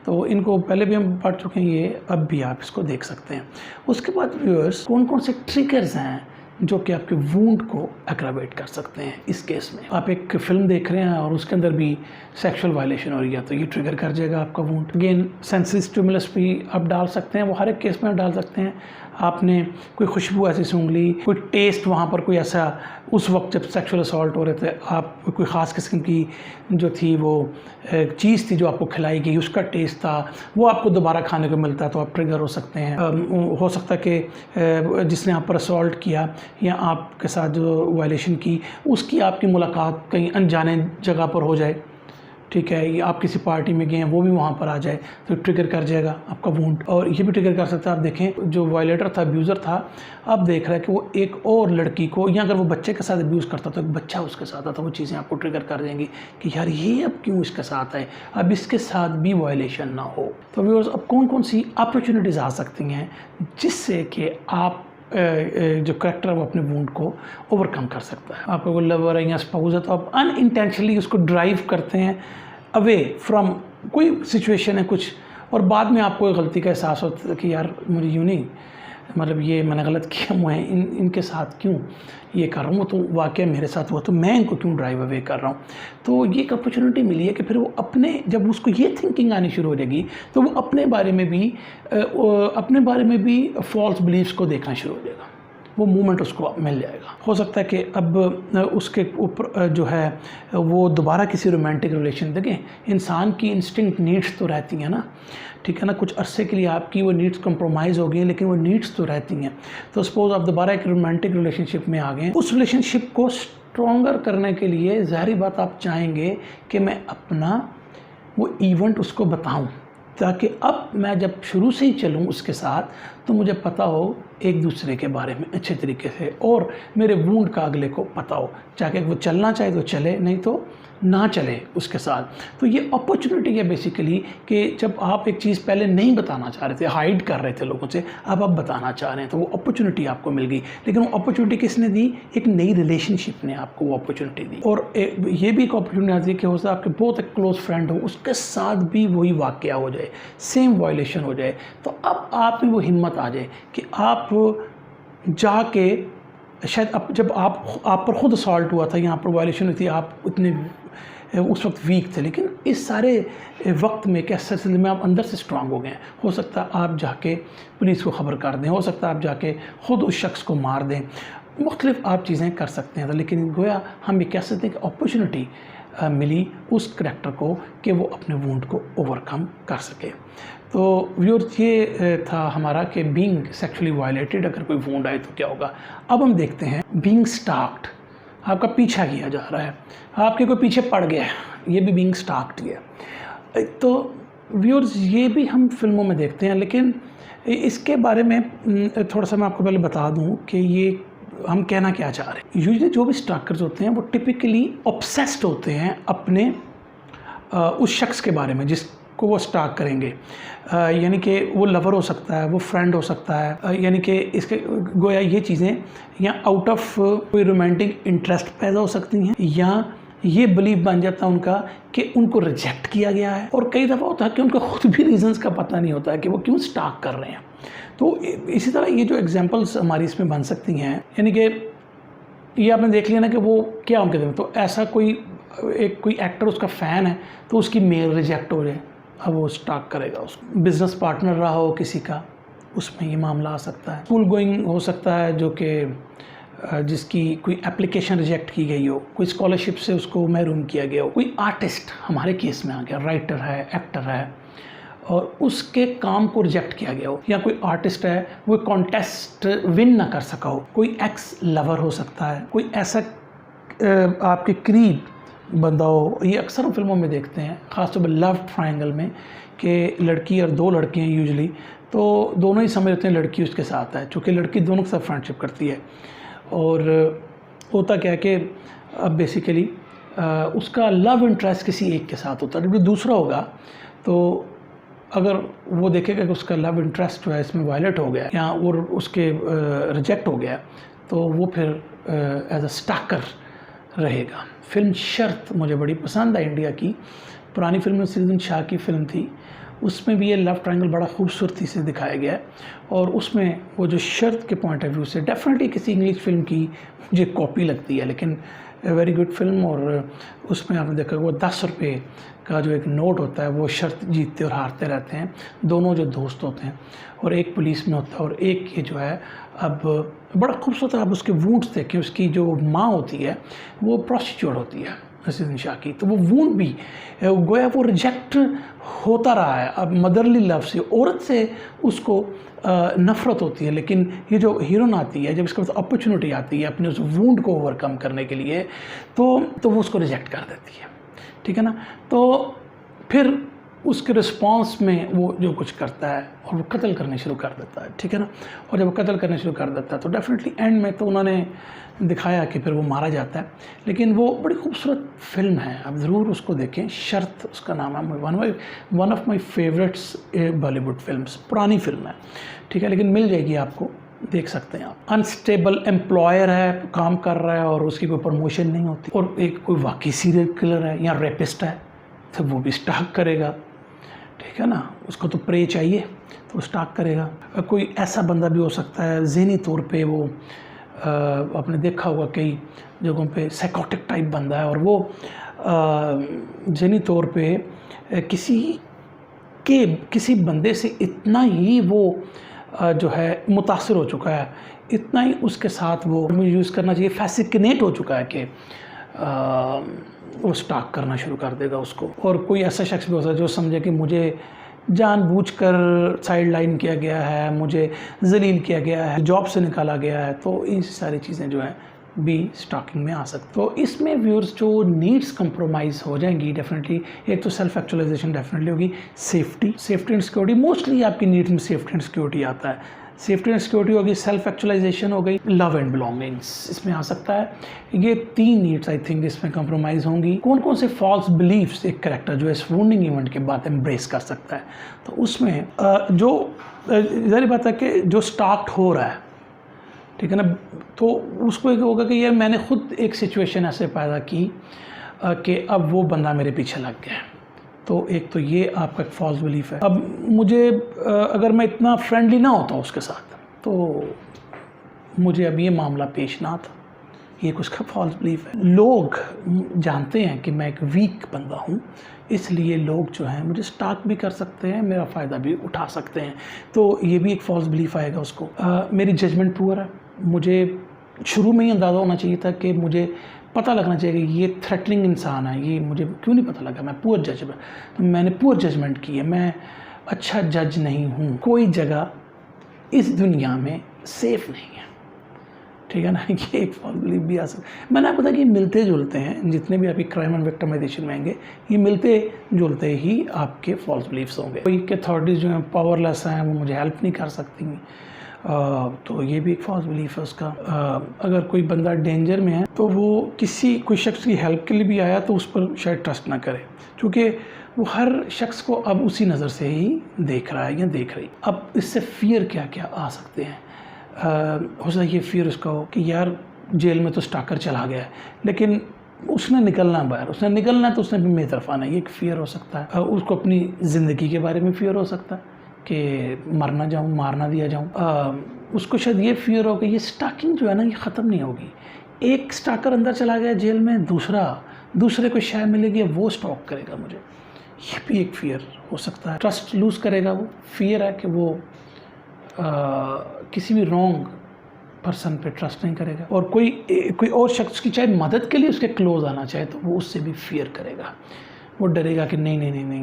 तो इनको पहले भी हम पढ़ चुके हैं, ये अब भी आप इसको देख सकते हैं। उसके बाद व्यूअर्स कौन कौन से ट्रिगर्स हैं जो कि आपके वूंड को एग्रावेट कर सकते हैं। इस केस में आप एक फिल्म देख रहे हैं और उसके अंदर भी सेक्सुअल वायलेशन हो रही है, तो ये ट्रिगर कर जाएगा आपका वूंड। अगेन सेंसरी स्टिमुलस भी आप डाल सकते हैं, वो हर एक केस में आप डाल सकते हैं। आपने कोई खुशबू ऐसी सूंघ ली, कोई टेस्ट वहाँ पर कोई ऐसा, उस वक्त जब सेक्सुअल असॉल्ट हो रहे थे, आप कोई ख़ास किस्म की जो थी वो चीज़ थी जो आपको खिलाई गई, उसका टेस्ट था, वो आपको दोबारा खाने को मिलता है, तो आप ट्रिगर हो सकते हैं। हो सकता है कि जिसने आप पर असॉल्ट किया या आपके साथ जो वायलेशन की, उसकी आपकी मुलाकात कहीं अनजाने जगह पर हो जाए, ठीक है, ये आप किसी पार्टी में गए हैं वो भी वहाँ पर आ जाए तो ट्रिगर कर जाएगा आपका वूंड। और ये भी ट्रिगर कर सकता है, आप देखें जो वायलेटर था, अब्यूज़र था, अब देख रहा है कि वो एक और लड़की को, या अगर वो बच्चे के साथ अब्यूज़ करता तो एक बच्चा उसके साथ आता, वो चीज़ें आपको ट्रिगर कर देंगी कि यार ये अब क्यों इसके साथ है, अब इसके साथ भी वायलेशन ना हो। तो व्यूअर्स, अब कौन कौन सी अपॉर्चुनिटीज़ आ सकती हैं जिससे कि आप जो करेक्टर है वो अपने वूंड को ओवरकम कर सकता है। आपका कोई लवर है या स्पाउस है तो आप अनइंटेंशनली उसको ड्राइव करते हैं अवे फ्रॉम कोई सिचुएशन है कुछ, और बाद में आपको गलती का एहसास होता है कि यार मुझे यूँ नहीं, मतलब ये मैंने गलत किया हुआ है, इनके साथ क्यों ये कर रहा हूँ, तो वाकई मेरे साथ हुआ तो मैं इनको क्यों ड्राइव अवे कर रहा हूँ। तो ये एक अपॉर्चुनिटी मिली है कि फिर वो अपने, जब उसको ये थिंकिंग आनी शुरू हो जाएगी तो वो अपने बारे में भी फॉल्स बिलीव्स को देखना शुरू हो जाएगा, वो मूवमेंट उसको मिल जाएगा। हो सकता है कि अब उसके ऊपर जो है वो दोबारा किसी रोमांटिक रिलेशन, देखें इंसान की इंस्टिंक्ट नीड्स तो रहती हैं ना, ठीक है ना, कुछ अरसे के लिए आपकी वो नीड्स कंप्रोमाइज़ हो गई लेकिन वो नीड्स तो रहती हैं। तो सपोज़ आप दोबारा एक रोमांटिक रिलेशनशिप में आ गए, उस रिलेशनशिप को स्ट्रॉन्गर करने के लिए ज़ाहिर बात आप चाहेंगे कि मैं अपना वो इवेंट उसको बताऊं, ताकि अब मैं जब शुरू से ही चलूं उसके साथ तो मुझे पता हो एक दूसरे के बारे में अच्छे तरीके से, और मेरे वूंड का अगले को पता हो, चाहे वो चलना चाहे तो चले, नहीं तो ना चले उसके साथ। तो ये अपॉर्चुनिटी है बेसिकली कि जब आप एक चीज़ पहले नहीं बताना चाह रहे थे, हाइड कर रहे थे लोगों से, अब आप बताना चाह रहे हैं, तो वो अपॉर्चुनिटी आपको मिल गई। लेकिन वो अपॉर्चुनिटी किसने दी? एक नई रिलेशनशिप ने आपको वो अपॉर्चुनिटी दी। और ये भी एक अपॉर्चुनिटी आती है कि हो सकता है आपके बहुत एक क्लोज फ्रेंड हो, उसके साथ भी वही वाक़या हो जाए, सेम वायलेशन हो जाए, तो अब आप में वो हिम्मत आ जाए कि आप जाके, शायद अब जब आप पर खुद असॉल्ट हुआ था, यहाँ पर वायलेशन हुई थी, आप इतने उस वक्त वीक थे, लेकिन इस सारे वक्त में क्या सिलसिले में आप अंदर से स्ट्रांग हो गए हैं। हो सकता है आप जाके पुलिस को ख़बर कर दें, हो सकता है आप जाके ख़ुद उस शख्स को मार दें, मुख्तलिफ आप चीज़ें कर सकते हैं। तो लेकिन गोया हम ये कह सकते हैं कि अपॉर्चुनिटी मिली उस करैक्टर को कि वो अपने वूंड को ओवरकम कर सके। तो व्यूअर्स, ये था हमारा कि बीइंग सेक्सुअली वायलेटेड, अगर कोई वूंड आए तो क्या होगा। अब हम देखते हैं बीइंग स्टॉक्ड, आपका पीछा किया जा रहा है, आपके कोई पीछे पड़ गया है, ये भी बीइंग स्टॉक्ड ही है। तो व्यूअर्स, ये भी हम फिल्मों में देखते हैं, लेकिन इसके बारे में थोड़ा सा मैं आपको पहले बता दूं कि ये हम कहना क्या चाह रहे हैं। यूजुअली जो भी स्टॉकर्स होते हैं वो टिपिकली ऑब्सेस्ड होते हैं अपने उस शख्स के बारे में जिसको वो स्टॉक करेंगे, यानी कि वो लवर हो सकता है, वो फ्रेंड हो सकता है, यानी कि इसके गोया ये चीज़ें या आउट ऑफ कोई रोमांटिक इंटरेस्ट पैदा हो सकती हैं, या ये बिलीव बन जाता है उनका कि उनको रिजेक्ट किया गया है। और कई दफ़ा होता है कि उनको खुद भी रीजंस का पता नहीं होता है कि वो क्यों स्टॉक कर रहे हैं। तो इसी तरह ये जो एग्जांपल्स हमारी इसमें बन सकती हैं, यानी कि ये आपने देख लिया ना कि वो क्या उनके दिमाग, तो ऐसा कोई एक्टर उसका फ़ैन है तो उसकी मेल रिजेक्ट हो जाए, अब वो स्टॉक करेगा उसको। बिज़नेस पार्टनर रहा हो किसी का, उसमें ये मामला आ सकता है। स्कूल गोइंग हो सकता है जो कि जिसकी कोई एप्लीकेशन रिजेक्ट की गई हो, कोई स्कॉलरशिप से उसको महरूम किया गया हो, कोई आर्टिस्ट हमारे केस में आ गया, राइटर है, एक्टर है, और उसके काम को रिजेक्ट किया गया हो, या कोई आर्टिस्ट है वो कॉन्टेस्ट विन ना कर सका हो, कोई एक्स लवर हो सकता है, कोई ऐसा आपके करीब बंदा हो। ये अक्सर हम फिल्मों में देखते हैं, ख़ासतौर पर लव ट्रायंगल में, कि लड़की और दो लड़कियाँ यूजुअली, तो दोनों ही समझ होते हैं लड़की उसके साथ है, चूँकि लड़की दोनों के साथ फ्रेंडशिप करती है। और होता क्या है कि अब बेसिकली उसका लव इंटरेस्ट किसी एक के साथ होता है, जब दूसरा होगा तो अगर वो देखेगा कि उसका लव इंटरेस्ट जो है इसमें वायलेट हो गया या वो उसके रिजेक्ट हो गया, तो वो फिर एज अ स्टॉकर रहेगा। फिल्म शर्त मुझे बड़ी पसंद है, इंडिया की पुरानी फिल्म नसीरुद्दीन शाह की फिल्म थी, उसमें भी ये लव ट्रायंगल बड़ा खूबसूरती से दिखाया गया है। और उसमें वो जो शर्त के पॉइंट ऑफ व्यू से डेफिनेटली किसी इंग्लिश फिल्म की मुझे कॉपी लगती है, लेकिन वेरी गुड फिल्म। और उसमें आपने देखा वो 10 रुपये का जो एक नोट होता है वो शर्त जीतते और हारते रहते हैं, दोनों जो दोस्त होते हैं, और एक पुलिस में होता है और एक ये जो है, अब बड़ा खूबसूरत है। आप उसके वूंड्स देखें, उसकी जो माँ होती है वो प्रोस्टिट्यूट होती है नसीरुद्दीन शाह की, तो वो वूंड भी गोया वो रिजेक्ट होता रहा है। अब मदरली लव से, औरत से उसको नफ़रत होती है, लेकिन ये जो हीरोइन आती है, जब इसके पास अपॉर्चुनिटी आती है अपने उस वूंड को ओवरकम करने के लिए, तो वो उसको रिजेक्ट कर देती है। ठीक है ना। तो फिर उसके रिस्पॉन्स में वो जो कुछ करता है और वो कत्ल करने शुरू कर देता है, ठीक है ना। और जब वो कत्ल करने शुरू कर देता है तो डेफिनेटली एंड में तो उन्होंने दिखाया कि फिर वो मारा जाता है। लेकिन वो बड़ी खूबसूरत फिल्म है, आप ज़रूर उसको देखें। शर्त उसका नाम है, one of my favourites Bollywood films, पुरानी फिल्म है, ठीक है, लेकिन मिल जाएगी आपको, देख सकते हैं आप। अनस्टेबल एम्प्लॉयर है, काम कर रहा है और उसकी कोई प्रमोशन नहीं होती, और एक कोई वाकई सीरियल किलर है या रेपिस्ट है तो वो भी स्टाक करेगा, ठीक है ना। उसको तो प्रे चाहिए तो स्टाक करेगा। कोई ऐसा बंदा भी हो सकता है ज़हनी तौर पे वो आपने देखा होगा कई जगहों पे साइकोटिक टाइप बंदा है और वो ज़हनी तौर पे किसी बंदे से इतना ही वो जो है मुतासिर हो चुका है, इतना ही उसके साथ वो यूज़ करना चाहिए, फैसिकिनेट हो चुका है कि वो स्टाक करना शुरू कर देगा उसको। और कोई ऐसा शख्स भी हो सकता है जो समझे कि मुझे जानबूझकर साइड लाइन किया गया है, मुझे जलील किया गया है, जॉब से निकाला गया है, तो इन सारी चीज़ें जो हैं भी स्टॉकिंग में आ सकती। तो इसमें व्यूअर्स जो नीड्स कंप्रोमाइज़ हो जाएंगी डेफिनेटली, एक तो सेल्फ एक्चुअलाइजेशन डेफिनेटली होगी, सेफ्टी एंड सिक्योरिटी, मोस्टली आपकी नीड्स में सेफ्टी एंड सिक्योरिटी आता है। सेफ्टी एंड सिक्योरिटी होगी, सेल्फ एक्चुअलाइजेशन हो गई, लव एंड बिलोंगिंग्स इसमें आ सकता है। ये 3 नीड्स आई थिंक इसमें कंप्रोमाइज़ होंगी। कौन कौन से फॉल्स बिलीफ्स एक कैरेक्टर जो है इस वुंडिंग इवेंट के बाद एम्ब्रेस कर सकता है, तो उसमें जो ज़ाहिर बात है कि जो स्टॉक्ड हो रहा है, ठीक है ना, तो उसको एक होगा कि यार मैंने खुद एक सिचुएशन ऐसे पैदा की कि अब वो बंदा मेरे पीछे लग गया है। तो एक तो ये आपका एक फॉल्स बिलीफ है। अब मुझे अगर मैं इतना फ्रेंडली ना होता उसके साथ तो मुझे अब ये मामला पेश ना आता, ये कुछ का फॉल्स बिलीफ है। लोग जानते हैं कि मैं एक वीक बंदा हूँ, इसलिए लोग जो हैं मुझे स्टॉक भी कर सकते हैं, मेरा फ़ायदा भी उठा सकते हैं, तो ये भी एक फॉल्स बिलीफ आएगा उसको। मेरी जजमेंट पुअर है, मुझे शुरू में ही अंदाज़ा होना चाहिए था कि मुझे पता लगना चाहिए कि ये थ्रेटनिंग इंसान है, ये मुझे क्यों नहीं पता लगा, मैं पुअर जजमेंट, तो मैंने पुअर जजमेंट की है, मैं अच्छा जज नहीं हूँ। कोई जगह इस दुनिया में सेफ़ नहीं है, ठीक है ना, ये एक फॉल्स बिलीफ भी आ सकता। मैंने आपको बताया कि मिलते जुलते हैं, जितने भी आपकी क्राइम एंड विक्टिमाइजेशन में आएंगे ये मिलते जुलते ही आपके फॉल्स बिलीफ्स होंगे। कोई के अथॉरिटीज़ जो हैं पावरलेस हैं, वो मुझे हेल्प नहीं कर सकती, तो ये भी एक फॉल्स बिलीफ है उसका। अगर कोई बंदा डेंजर में है तो वो कोई शख्स की हेल्प के लिए भी आया तो उस पर शायद ट्रस्ट ना करे, क्योंकि वो हर शख्स को अब उसी नज़र से ही देख रहा है या देख रही। अब इससे फ़ियर क्या क्या आ सकते हैं, हो सकता है ये फ़ियर उसका हो कि यार जेल में तो स्टाकर चला गया है, लेकिन उसने निकलना बाहर, उसने निकलना तो उसने भी मेरी तरफ आना, ये एक फ़ियर हो सकता है। उसको अपनी ज़िंदगी के बारे में फ़ियर हो सकता है कि मर ना जाऊँ, मार ना दिया जाऊँ। उसको शायद ये फ़ियर हो कि ये स्टॉकिंग जो है ना ये ख़त्म नहीं होगी। एक स्टॉकर अंदर चला गया जेल में, दूसरे को शय मिलेगी, वो स्टॉक करेगा मुझे, ये भी एक फ़ियर हो सकता है। ट्रस्ट लूज़ करेगा, वो फ़ियर है कि वो किसी भी रॉन्ग पर्सन पे ट्रस्ट नहीं करेगा। और कोई और शख्स की चाहे मदद के लिए उसके क्लोज आना चाहे तो वो उससे भी फ़ियर करेगा, वो डरेगा कि नहीं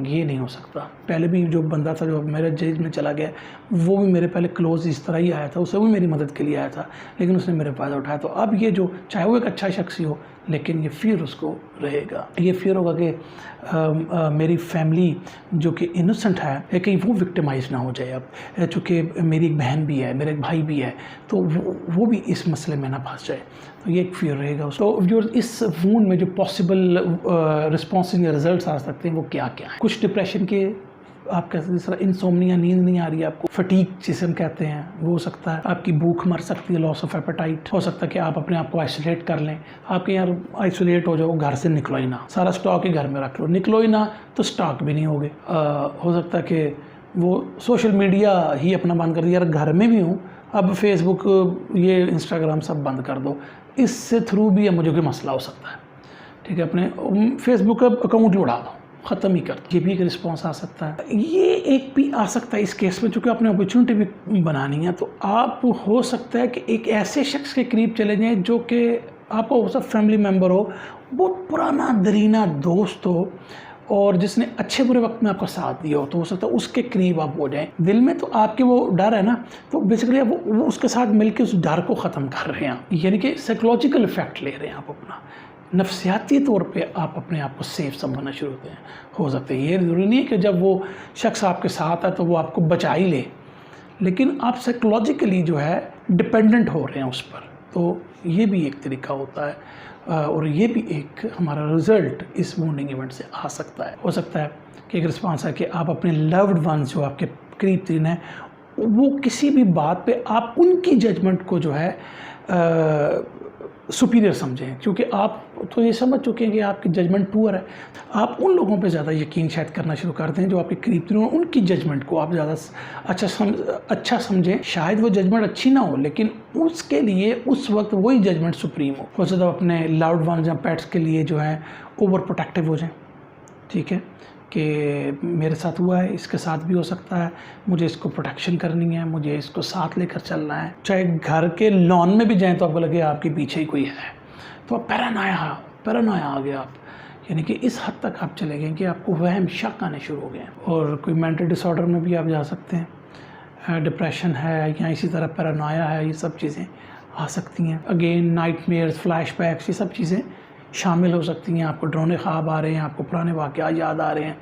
ये नहीं हो सकता। पहले भी जो बंदा था जो मेरे जेल में चला गया वो भी मेरे पहले क्लोज इस तरह ही आया था, उसे भी मेरी मदद के लिए आया था, लेकिन उसने मेरे फ़ायदा उठाया। तो अब ये जो चाहे वो एक अच्छा शख्स ही हो, लेकिन ये फ़ियर उसको रहेगा, ये फ़ियर होगा कि मेरी फैमिली जो कि इनोसेंट है कहीं वो विक्टिमाइज ना हो जाए। अब चूँकि मेरी एक बहन भी है, मेरा एक भाई भी है, तो वो भी इस मसले में ना फंस जाए, तो ये एक फ़ियर रहेगा उसको। तो जो इस वूंड में जो पॉसिबल रिस्पॉन्स या रिजल्ट आ सकते हैं वो क्या क्या है। कुछ डिप्रेशन के आप कह सकते हैं, जिस तरह इंसोम्निया, नींद नहीं आ रही है आपको, फटीग जिसे हम कहते हैं वो हो सकता है, आपकी भूख मर सकती है, लॉस ऑफ एपेटाइट हो सकता है कि आप अपने आप को आइसोलेट कर लें, आपके यार आइसोलेट हो जाओ, घर से निकलो ही ना, सारा स्टॉक ही घर में रख लो, निकलो ही ना तो स्टॉक भी नहीं होगे। हो सकता है कि वो सोशल मीडिया ही अपना बंद कर दिया, यार घर में भी हूँ, अब फेसबुक ये इंस्टाग्राम सब बंद कर दो, इससे थ्रू भी मुझे कोई मसला हो सकता है, ठीक है, अपने फेसबुक का अकाउंट ही उड़ा दो, ख़त्म ही कर, ये भी एक रिस्पॉन्स आ सकता है। ये एक भी आ सकता है इस केस में, चूँकि आपने अपॉर्चुनिटी भी बनानी है, तो आप हो सकता है कि एक ऐसे शख्स के करीब चले जाएं जो कि आपका हो सकता फैमिली मेम्बर हो, बहुत पुराना दरीना दोस्त हो और जिसने अच्छे बुरे वक्त में आपका साथ दिया हो, तो हो सकता है उसके करीब आप हो जाएं। दिल में तो आपके वो डर है ना, तो बेसिकली वो उसके साथ मिलकर उस डर को ख़त्म कर रहे हैं, यानी कि साइकोलॉजिकल इफेक्ट ले रहे हैं आप अपना नफ्सियाती तौर पे आप अपने आप को सेफ समझना शुरू होते हैं हो सकते हैं। ये ज़रूरी नहीं है कि जब वो शख्स आपके साथ है तो वो आपको बचा ही ले, लेकिन आप साइकोलॉजिकली जो है डिपेंडेंट हो रहे हैं उस पर। तो ये भी एक तरीका होता है और ये भी एक हमारा रिज़ल्ट इस वूंडिंग इवेंट से आ सकता है। हो सकता है कि एक रिस्पॉन्स है कि आप अपने लव्ड वंस जो आपके करीब तरीन हैं, वो किसी भी बात पे आप उनकी जजमेंट को जो है सुपीरियर समझें, क्योंकि आप तो ये समझ चुके हैं कि आपकी जजमेंट पुअर है। आप उन लोगों पे ज़्यादा यकीन शायद करना शुरू करते हैं जो आपके करीब तरीन हो, उनकी जजमेंट को आप ज़्यादा अच्छा समझें। शायद वो जजमेंट अच्छी ना हो, लेकिन उसके लिए उस वक्त वही जजमेंट सुप्रीम हो सकता है। अपने लाउड वंस या पेट्स के लिए जो है ओवर प्रोटेक्टिव हो जाएं, ठीक है, कि मेरे साथ हुआ है, इसके साथ भी हो सकता है, मुझे इसको प्रोटेक्शन करनी है, मुझे इसको साथ लेकर चलना है। चाहे घर के लॉन में भी जाएं तो आपको लगे आपके पीछे ही कोई है, तो आप पैरानोया आ गया आप, यानी कि इस हद तक आप चले गए कि आपको वहम शक आने शुरू हो गए हैं। और कोई मेंटल डिसऑर्डर में भी आप जा सकते हैं, डिप्रेशन है या इसी तरह पैरानोया है, ये सब चीज़ें आ सकती हैं। अगेन नाइटमेयर्स, फ्लैशबैक्स, ये सब चीज़ें शामिल हो सकती हैं। आपको डरावने ख्वाब आ रहे हैं, आपको पुराने वाक़यात याद आ रहे हैं,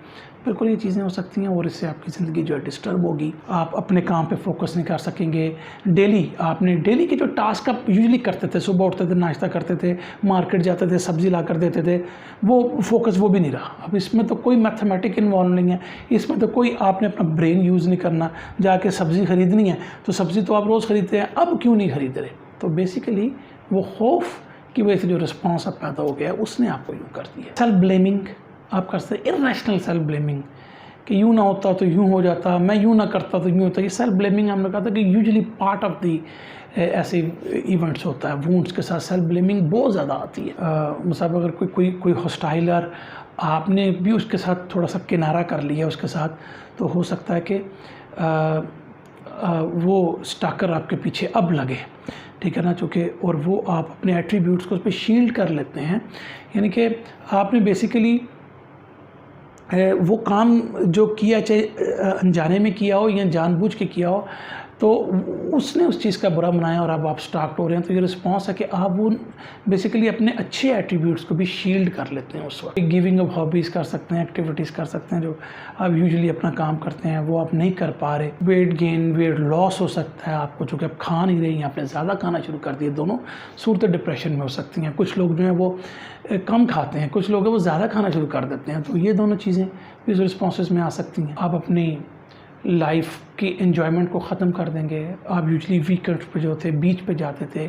बिल्कुल ये चीज़ें हो सकती हैं और इससे आपकी ज़िंदगी जो है डिस्टर्ब होगी। आप अपने काम पे फोकस नहीं कर सकेंगे। डेली के जो टास्क आप यूजुअली करते थे, सुबह उठते थे, नाश्ता करते थे, मार्केट जाते थे, सब्ज़ी ला कर देते थे, वो फोकस वो भी नहीं रहा। अब इसमें तो कोई मैथमेटिक इन्वॉल्व नहीं है, इसमें तो कोई आपने अपना ब्रेन यूज़ नहीं करना। जाके सब्ज़ी ख़रीदनी है तो सब्ज़ी तो आप रोज़ ख़रीदते हैं, अब क्यों नहीं ख़रीद रहे? तो बेसिकली वो खौफ की वजह से जो रिस्पॉन्स अब पैदा हो गया उसने आपको यूँ कर दिया। सेल्फ ब्लेमिंग आप कर सकते हैं, इरेशनल सेल्फ ब्लेमिंग, कि यूँ ना होता तो यूँ हो जाता, मैं यूँ ना करता तो यूँ होता। ये सेल्फ ब्लेमिंग हमने कहा था कि यूजुअली पार्ट ऑफ दी ऐसे इवेंट्स होता है। वूंड्स के साथ सेल्फ ब्लेमिंग बहुत ज़्यादा आती है। मतलब अगर कोई हॉस्टाइलर, आपने भी उसके साथ थोड़ा सा किनारा कर लिया उसके साथ, तो हो सकता है कि वो स्टाकर आपके पीछे अब लगे, ठीक है ना, चूँकि और वो आप अपने एट्रीब्यूट्स को उस पर शील्ड कर लेते हैं। यानी कि आपने बेसिकली वो काम जो किया, चाहे अनजाने में किया हो या जानबूझ के किया हो, तो उसने उस चीज़ का बुरा बनाया और अब आप स्टार्ट हो रहे हैं। तो ये रिस्पॉन्स है कि आप वो बेसिकली अपने अच्छे एट्रीब्यूट्स को भी शील्ड कर लेते हैं उस वक्त। गिविंग ऑफ हॉबीज़ कर सकते हैं, एक्टिविटीज़ कर सकते हैं जो आप यूजुअली अपना काम करते हैं वो आप नहीं कर पा रहे। वेट गेन, वेट लॉस हो सकता है आपको, चूँकि आप खा नहीं रहे हैं, आपने ज़्यादा खाना शुरू कर दिया। दोनों सूरतें डिप्रेशन में हो सकती हैं। कुछ लोग जो हैं वो कम खाते हैं, कुछ लोग हैं वो ज़्यादा खाना शुरू कर देते हैं। तो ये दोनों चीज़ें इस रिस्पॉन्सेस में आ सकती हैं। आप अपनी लाइफ की एन्जॉयमेंट को ख़त्म कर देंगे। आप यूजुअली वीकेंड पे जो थे बीच पे जाते थे,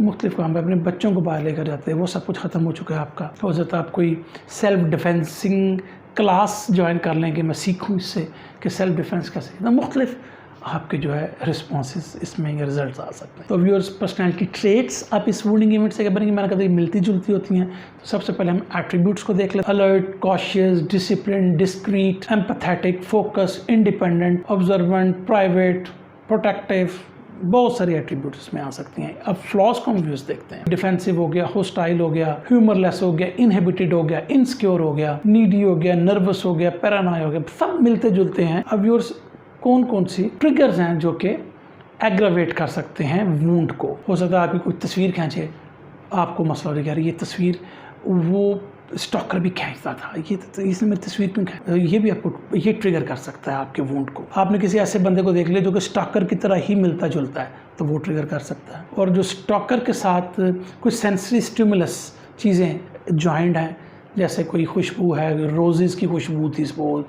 मुख्तलिफ़ काम पे अपने बच्चों को बाहर लेकर जाते, वो सब कुछ ख़त्म हो चुका है आपका। हो सकता है आप कोई सेल्फ डिफेंसिंग क्लास ज्वाइन कर लें कि मैं सीखूँ इससे कि सेल्फ डिफेंस कैसे, तो मुख्तलिफ़ आपके जो है रिस्पॉन्सेस इसमें ये रिजल्ट्स आ सकते हैं। तो व्यूअर्स, पर्सनैलिटी ट्रेट्स आप इस वूंडिंग इवेंट से बनेंगे, मैंने कहा मिलती जुलती होती हैं। तो सबसे पहले हम एट्रीब्यूट्स को देख लेते हैं। Alert, cautious, discipline, discrete, empathetic, focus, independent, observant, private, protective, बहुत सारी एट्रीब्यूट्स इसमें आ सकती हैं। अब फ्लॉज को हम व्यूज देखते हैं। डिफेंसिव हो गया, होस्टाइल हो गया, ह्यूमरलेस हो गया, इनहिबिटेड हो गया, इनसिक्योर हो गया, नीडी हो गया, नर्वस हो गया, पैरानोया हो गया, सब मिलते जुलते हैं। अब व्यूअर्स, कौन कौन सी ट्रिगर्स हैं जो कि एग्रावेट कर सकते हैं वूंड को। हो सकता है आपकी कोई तस्वीर खींचे, आपको मसला हो गया, ये तस्वीर वो स्टॉकर भी खींचता था, ये इसने मेरी तस्वीर क्यों खींची, ये भी आपको ये ट्रिगर कर सकता है आपके वूंड को। आपने किसी ऐसे बंदे को देख लिया जो कि स्टॉकर की तरह ही मिलता जुलता है, तो वो ट्रिगर कर सकता है। और जो स्टॉकर के साथ कुछ सेंसरी स्टिमुलस चीज़ें जॉइंट हैं, जैसे कोई खुशबू है, रोज़ेज़ की खुशबू थी सपोज,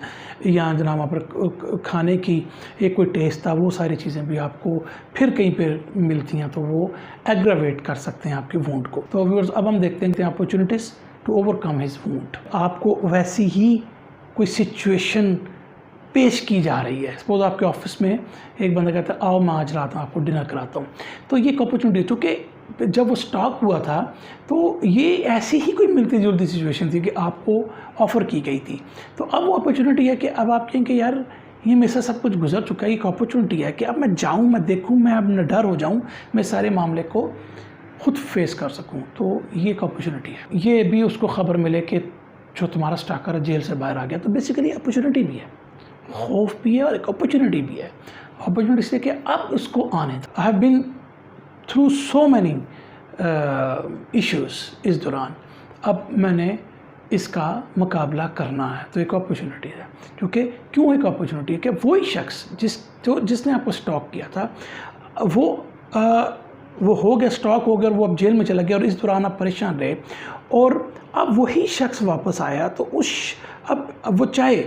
या जनाब वहाँ पर खाने की एक कोई टेस्ट था, वो सारी चीज़ें भी आपको फिर कहीं पर मिलती हैं, तो वो एग्रावेट कर सकते हैं आपके वूंड को। तो व्यूअर्स, अब हम देखते हैं opportunities to overcome his wound. आपको वैसी ही कोई सिचुएशन पेश की जा रही है। सपोज आपके ऑफिस में एक बंदा कहता है आओ मैं आज रात में आपको डिनर कराता हूँ, तो ये एक अपॉर्चुनिटी, क्योंकि जब वो स्टॉक हुआ था तो ये ऐसी ही कोई मिलती जुलती सिचुएशन थी कि आपको ऑफ़र की गई थी। तो अब वो अपॉर्चुनिटी है कि अब आप कहें कि यार ये मेरे से सब कुछ गुजर चुका है, एक अपॉर्चुनिटी है कि अब मैं जाऊँ, मैं देखूँ, मैं अब निडर हो जाऊँ, मैं सारे मामले को खुद फेस कर सकूँ। तो ये एक अपॉर्चुनिटी है। ये भी उसको खबर मिले कि जो तुम्हारा स्टॉकर जेल से बाहर आ गया, तो बेसिकली अपॉर्चुनिटी भी है, खौफ भी है और एक अपॉर्चुनिटी भी है। अपॉर्चुनिटी से कि अब उसको आने दो। I have been through so many issues इस दौरान। अब मैंने इसका मुकाबला करना है, तो एक अपॉर्चुनिटी है। क्योंकि क्यों एक अपॉर्चुनिटी है कि वही शख्स जिसने आपको स्टॉक किया था वो हो गया, स्टॉक हो गया और वो अब जेल में चला गया और इस दौरान आप परेशान रहे, और अब वही शख्स वापस आया, तो अब वो चाहे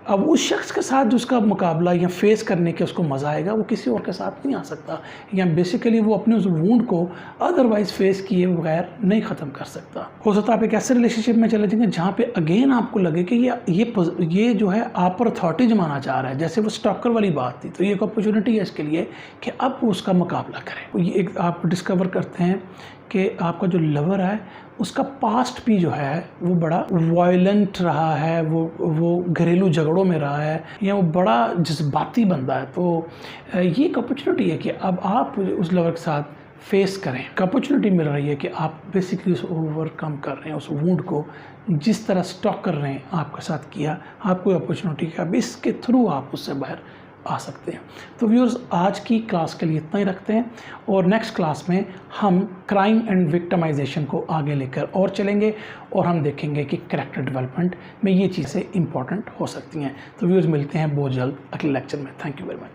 अब उस शख्स के साथ जो उसका मुकाबला या फेस करने के उसको मज़ा आएगा, वो किसी और के साथ नहीं आ सकता, या बेसिकली वो अपने उस वूंड को अदरवाइज़ फेस किए बगैर नहीं ख़त्म कर सकता। हो सकता है आप एक ऐसे रिलेशनशिप में चले जाएंगे जहाँ पे अगेन आपको लगे कि ये जो है आप पर अथॉरिटी जमाना चाह रहा है, जैसे वो स्टॉकर वाली बात थी। तो ये एक अपॉर्चुनिटी है इसके लिए कि अब वो उसका मुकाबला करें। ये एक आप डिस्कवर करते हैं कि आपका जो लवर है उसका पास्ट भी जो है वो बड़ा वायलेंट रहा है, वो घरेलू झगड़ों में रहा है, या वो बड़ा जज्बाती बंदा है। तो ये एक अपॉर्चुनिटी है कि अब आप उस लवर के साथ फेस करें। एक अपॉर्चुनिटी मिल रही है कि आप बेसिकली उस ओवरकम कर रहे हैं, उस वुंड को जिस तरह स्टॉक कर रहे हैं आपके साथ किया, आपको अपॉर्चुनिटी है, अब इसके थ्रू आप उससे बाहर आ सकते हैं। तो व्यूअर्स, आज की क्लास के लिए इतना ही रखते हैं, और नेक्स्ट क्लास में हम क्राइम एंड विक्टिमाइजेशन को आगे लेकर और चलेंगे, और हम देखेंगे कि कैरेक्टर डेवलपमेंट में ये चीज़ें इंपॉर्टेंट हो सकती हैं। तो व्यूअर्स, मिलते हैं बहुत जल्द अगले लेक्चर में। Thank you very much.